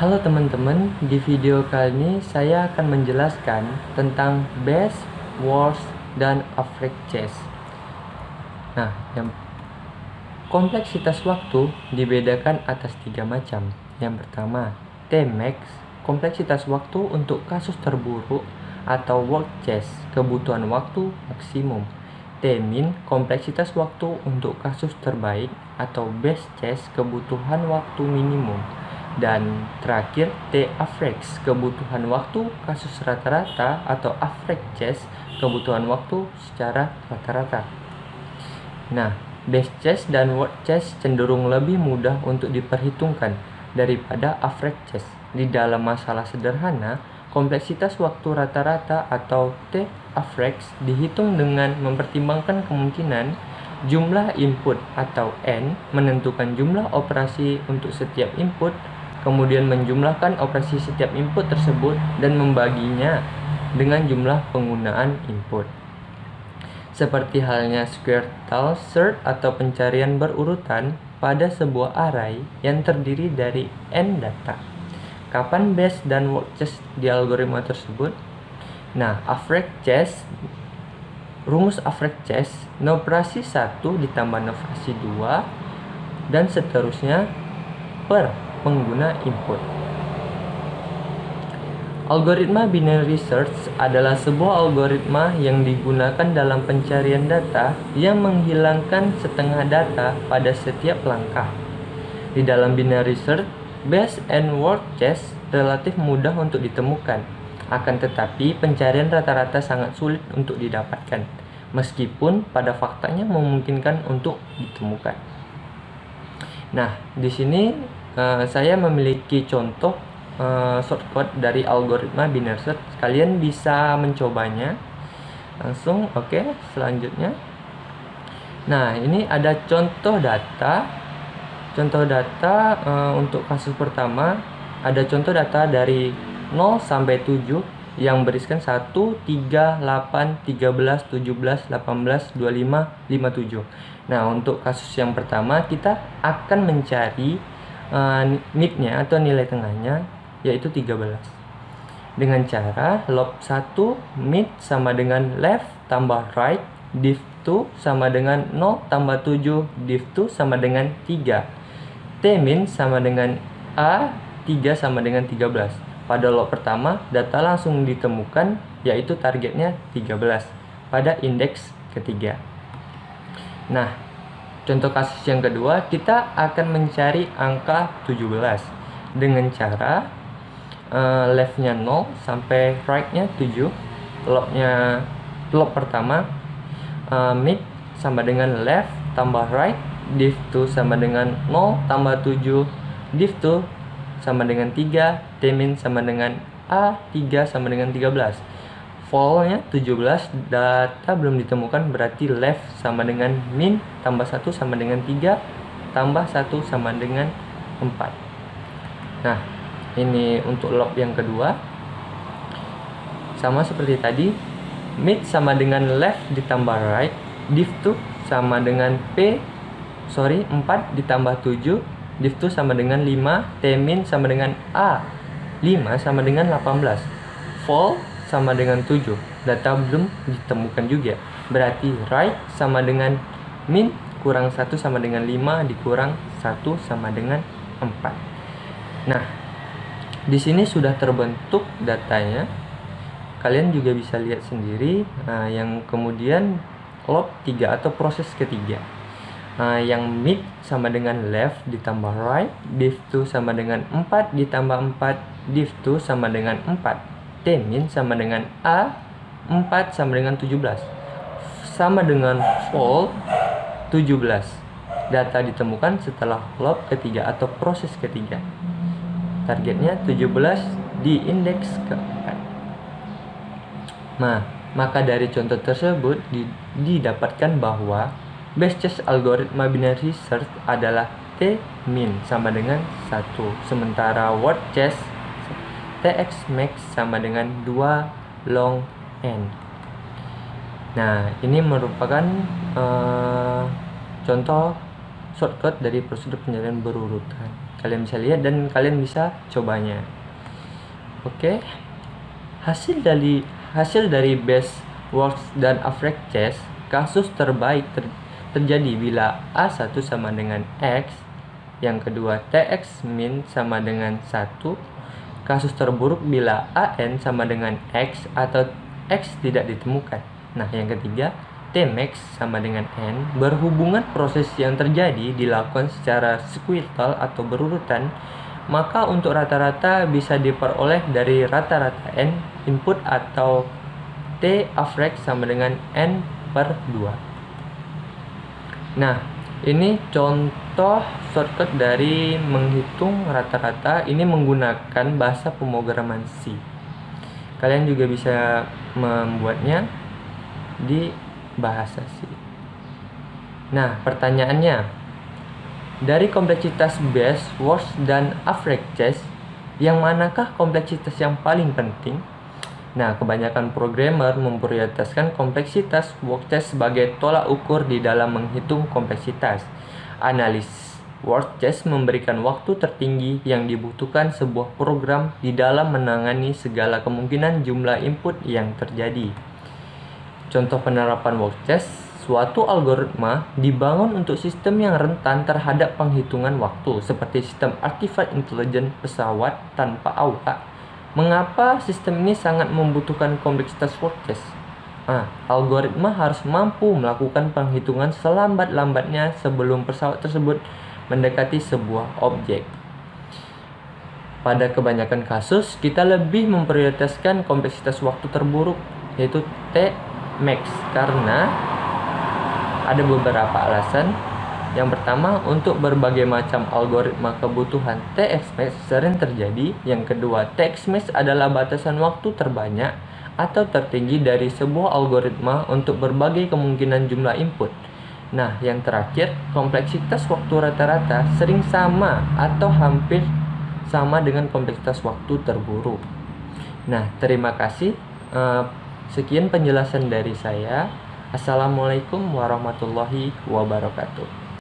Halo teman-teman, di video kali ini saya akan menjelaskan tentang best, worst, dan average chess. Nah, yang kompleksitas waktu dibedakan atas 3 macam. Yang pertama, T-max, kompleksitas waktu untuk kasus terburuk atau worst chess, kebutuhan waktu maksimum. T-min, kompleksitas waktu untuk kasus terbaik atau best chess, kebutuhan waktu minimum. Dan terakhir, T-average, kebutuhan waktu kasus rata-rata atau average chess, kebutuhan waktu secara rata-rata. Nah, best chess dan worst chess cenderung lebih mudah untuk diperhitungkan daripada average chess. Di dalam masalah sederhana, kompleksitas waktu rata-rata atau T-average dihitung dengan mempertimbangkan kemungkinan jumlah input atau N, menentukan jumlah operasi untuk setiap input, kemudian menjumlahkan operasi setiap input tersebut dan membaginya dengan jumlah penggunaan input. Seperti halnya square tile search atau pencarian berurutan pada sebuah array yang terdiri dari n data. Kapan best dan worst chess di algoritma tersebut? Nah, average chess, rumus average chess, noprasi 1 ditambah noprasi 2 dan seterusnya per pengguna input. Algoritma binary search adalah sebuah algoritma yang digunakan dalam pencarian data yang menghilangkan setengah data pada setiap langkah. Di dalam binary search, best and worst chess relatif mudah untuk ditemukan. Akan tetapi, pencarian rata-rata sangat sulit untuk didapatkan, meskipun pada faktanya memungkinkan untuk ditemukan. Nah, di sini saya memiliki contoh shortcut dari algoritma binary search. Kalian bisa mencobanya langsung. Oke, selanjutnya. Nah, ini ada contoh data. Untuk kasus pertama ada contoh data dari 0 sampai 7 yang berisikan 1, 3, 8, 13, 17, 18, 25, 57. Nah, untuk kasus yang pertama kita akan mencari mid-nya atau nilai tengahnya, yaitu 13. Dengan cara log 1 mid sama dengan left tambah right, div 2 sama dengan 0 tambah 7, div 2 sama dengan 3. T-min sama dengan A, 3 sama dengan 13. Pada log pertama, data langsung ditemukan, yaitu targetnya 13 pada indeks ketiga. Nah, contoh kasus yang kedua, kita akan mencari angka 17 dengan cara left-nya 0 sampai right-nya 7. Log pertama, mid sama dengan left tambah right, div 2 sama dengan 0 tambah 7, div 2 sama dengan 3, T-min sama dengan A, 3 sama dengan 13. Fall-nya 17, data belum ditemukan, berarti left sama dengan min tambah 1 sama dengan 3 tambah 1 sama dengan 4. Nah, ini untuk log yang kedua. Sama seperti tadi, mid sama dengan left ditambah right, div 2 sama dengan 4 ditambah 7, div 2 sama dengan 5, T-min sama dengan A, 5 sama dengan 18. Fall sama dengan 7, data belum ditemukan juga, berarti right sama dengan min kurang 1 sama dengan 5 dikurang 1 sama dengan 4. Nah, di sini sudah terbentuk datanya. Kalian juga bisa lihat sendiri. Yang kemudian log 3 atau proses ketiga. Yang mid sama dengan left ditambah right, div 2 sama dengan 4 ditambah 4, div 2 sama dengan 4, T-min sama dengan A, 4 sama dengan 17, sama dengan fall 17. Data ditemukan setelah log ketiga atau proses ketiga. Targetnya 17 di indeks keempat. Nah, maka dari contoh tersebut didapatkan bahwa best chess algoritma binary search adalah T-min sama dengan 1, sementara worst chess T-max sama dengan 2 long n. Nah, ini merupakan contoh shortcut dari prosedur pencarian berurutan. Kalian bisa lihat dan kalian bisa cobanya. Oke. Hasil dari best, worst, dan averages, kasus terbaik terjadi bila A1 sama dengan X, yang kedua TX min sama dengan 1, kasus terburuk bila AN sama dengan X atau X tidak ditemukan. Nah, yang ketiga, Tmax sama dengan N. Berhubungan proses yang terjadi dilakukan secara sekuensial atau berurutan, maka untuk rata-rata bisa diperoleh dari rata-rata N input atau T average sama dengan N/2. Nah, ini contoh shortcut dari menghitung rata-rata. Ini menggunakan bahasa pemrograman C. Kalian juga bisa membuatnya di bahasa C. Nah, pertanyaannya, dari kompleksitas best, worst, dan averages, yang manakah kompleksitas yang paling penting? Nah, kebanyakan programmer memprioritaskan kompleksitas worst sebagai tolak ukur di dalam menghitung kompleksitas. Analis worst memberikan waktu tertinggi yang dibutuhkan sebuah program di dalam menangani segala kemungkinan jumlah input yang terjadi. Contoh penerapan worst, suatu algoritma dibangun untuk sistem yang rentan terhadap penghitungan waktu, seperti sistem artificial intelligence pesawat tanpa awak. Mengapa sistem ini sangat membutuhkan kompleksitas worst? Algoritma harus mampu melakukan penghitungan selambat-lambatnya sebelum pesawat tersebut mendekati sebuah objek. Pada kebanyakan kasus, kita lebih memprioritaskan kompleksitas waktu terburuk, yaitu Tmax, karena ada beberapa alasan. Yang pertama, untuk berbagai macam algoritma kebutuhan Txmax sering terjadi. Yang kedua, Txmax adalah batasan waktu terbanyak atau tertinggi dari sebuah algoritma untuk berbagai kemungkinan jumlah input. Nah, yang terakhir, kompleksitas waktu rata-rata sering sama atau hampir sama dengan kompleksitas waktu terburuk. Nah, terima kasih. Sekian penjelasan dari saya. Assalamualaikum warahmatullahi wabarakatuh.